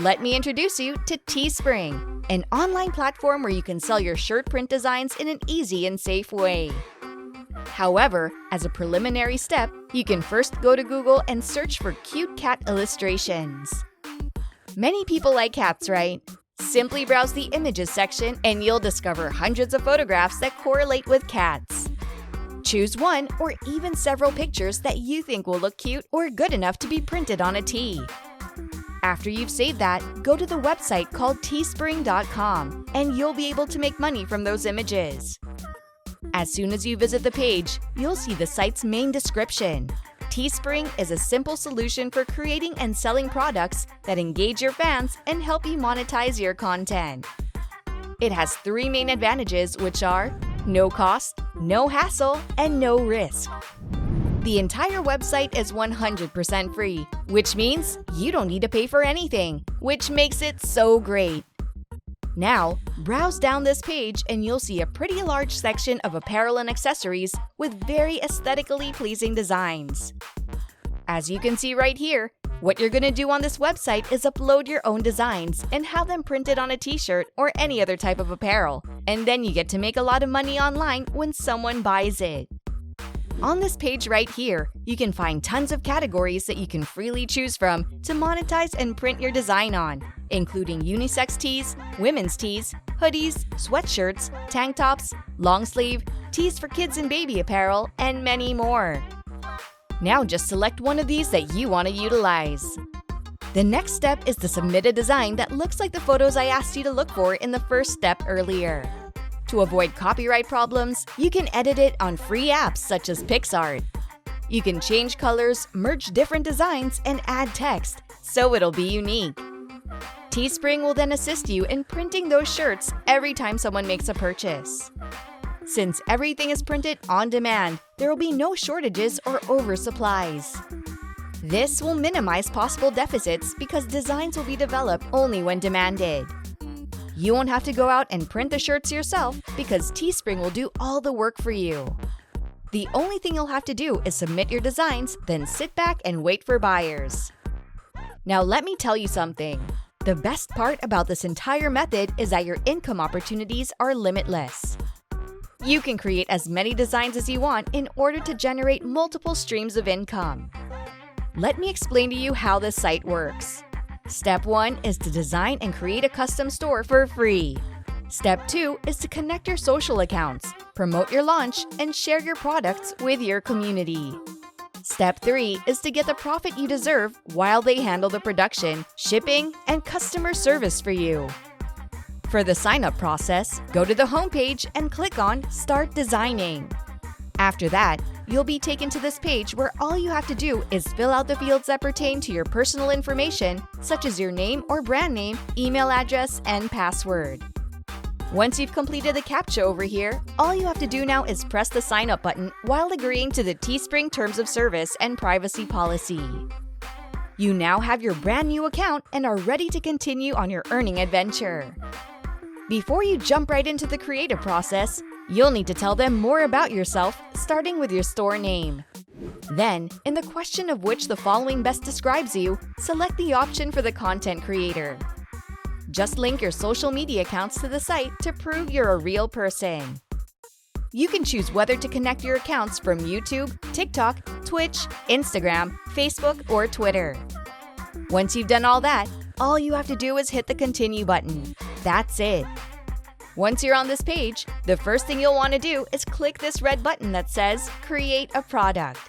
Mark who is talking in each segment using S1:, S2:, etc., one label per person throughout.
S1: Let me introduce you to Teespring, an online platform where you can sell your shirt print designs in an easy and safe way. However, as a preliminary step, you can first go to Google and search for cute cat illustrations. Many people like cats, right? Simply browse the images section and you'll discover hundreds of photographs that correlate with cats. Choose one or even several pictures that you think will look cute or good enough to be printed on a tee. After you've saved that, go to the website called teespring.com and you'll be able to make money from those images. As soon as you visit the page, you'll see the site's main description. Teespring is a simple solution for creating and selling products that engage your fans and help you monetize your content. It has 3 main advantages, which are no cost, no hassle, and no risk. The entire website is 100% free, which means you don't need to pay for anything, which makes it so great. Now, browse down this page and you'll see a pretty large section of apparel and accessories with very aesthetically pleasing designs. As you can see right here, what you're going to do on this website is upload your own designs and have them printed on a t-shirt or any other type of apparel, and then you get to make a lot of money online when someone buys it. On this page right here, you can find tons of categories that you can freely choose from to monetize and print your design on, including unisex tees, women's tees, hoodies, sweatshirts, tank tops, long sleeve, tees for kids and baby apparel, and many more. Now just select one of these that you want to utilize. The next step is to submit a design that looks like the photos I asked you to look for in the first step earlier. To avoid copyright problems, you can edit it on free apps such as PixArt. You can change colors, merge different designs, and add text, so it'll be unique. Teespring will then assist you in printing those shirts every time someone makes a purchase. Since everything is printed on demand, there will be no shortages or oversupplies. This will minimize possible deficits because designs will be developed only when demanded. You won't have to go out and print the shirts yourself because Teespring will do all the work for you. The only thing you'll have to do is submit your designs, then sit back and wait for buyers. Now let me tell you something. The best part about this entire method is that your income opportunities are limitless. You can create as many designs as you want in order to generate multiple streams of income. Let me explain to you how this site works. Step 1 is to design and create a custom store for free. Step 2 is to connect your social accounts, promote your launch, and share your products with your community. Step 3 is to get the profit you deserve while they handle the production, shipping, and customer service for you. For the sign-up process, go to the homepage and click on Start Designing. After that, you'll be taken to this page where all you have to do is fill out the fields that pertain to your personal information, such as your name or brand name, email address, and password. Once you've completed the CAPTCHA over here, all you have to do now is press the sign up button while agreeing to the Teespring Terms of Service and Privacy Policy. You now have your brand new account and are ready to continue on your earning adventure. Before you jump right into the creative process, you'll need to tell them more about yourself, starting with your store name. Then, in the question of which the following best describes you, select the option for the content creator. Just link your social media accounts to the site to prove you're a real person. You can choose whether to connect your accounts from YouTube, TikTok, Twitch, Instagram, Facebook, or Twitter. Once you've done all that, all you have to do is hit the Continue button. That's it. Once you're on this page, the first thing you'll want to do is click this red button that says Create a Product.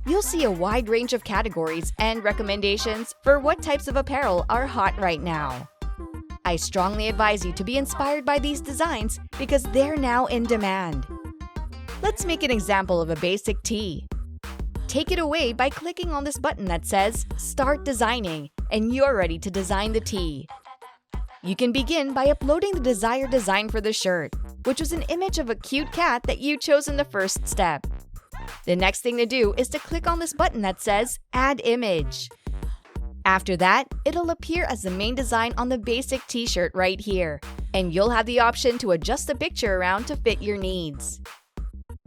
S1: You'll see a wide range of categories and recommendations for what types of apparel are hot right now. I strongly advise you to be inspired by these designs because they're now in demand. Let's make an example of a basic tee. Take it away by clicking on this button that says Start Designing, and you're ready to design the tee. You can begin by uploading the desired design for the shirt, which was an image of a cute cat that you chose in the first step. The next thing to do is to click on this button that says Add Image. After that, it'll appear as the main design on the basic t-shirt right here, and you'll have the option to adjust the picture around to fit your needs.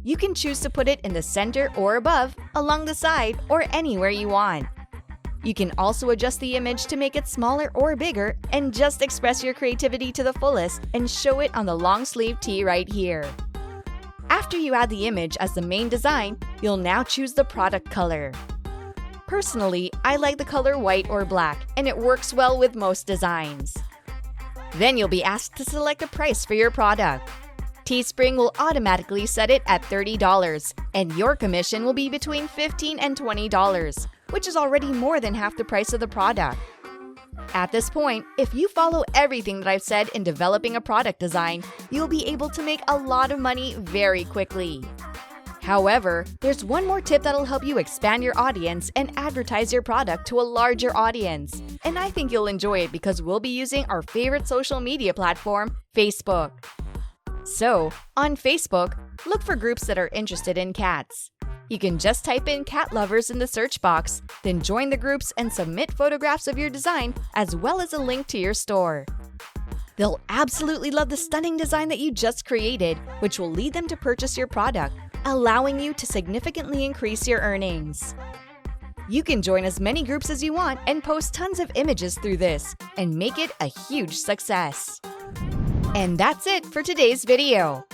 S1: You can choose to put it in the center or above, along the side, or anywhere you want. You can also adjust the image to make it smaller or bigger and just express your creativity to the fullest and show it on the long sleeve tee right here. After you add the image as the main design, you'll now choose the product color. Personally, I like the color white or black, and it works well with most designs. Then you'll be asked to select a price for your product. Teespring will automatically set it at $30, and your commission will be between $15 and $20, which is already more than half the price of the product. At this point, if you follow everything that I've said in developing a product design, you'll be able to make a lot of money very quickly. However, there's one more tip that'll help you expand your audience and advertise your product to a larger audience. And I think you'll enjoy it because we'll be using our favorite social media platform, Facebook. So, on Facebook, look for groups that are interested in cats. You can just type in cat lovers in the search box, then join the groups and submit photographs of your design as well as a link to your store. They'll absolutely love the stunning design that you just created, which will lead them to purchase your product, allowing you to significantly increase your earnings. You can join as many groups as you want and post tons of images through this and make it a huge success. And that's it for today's video.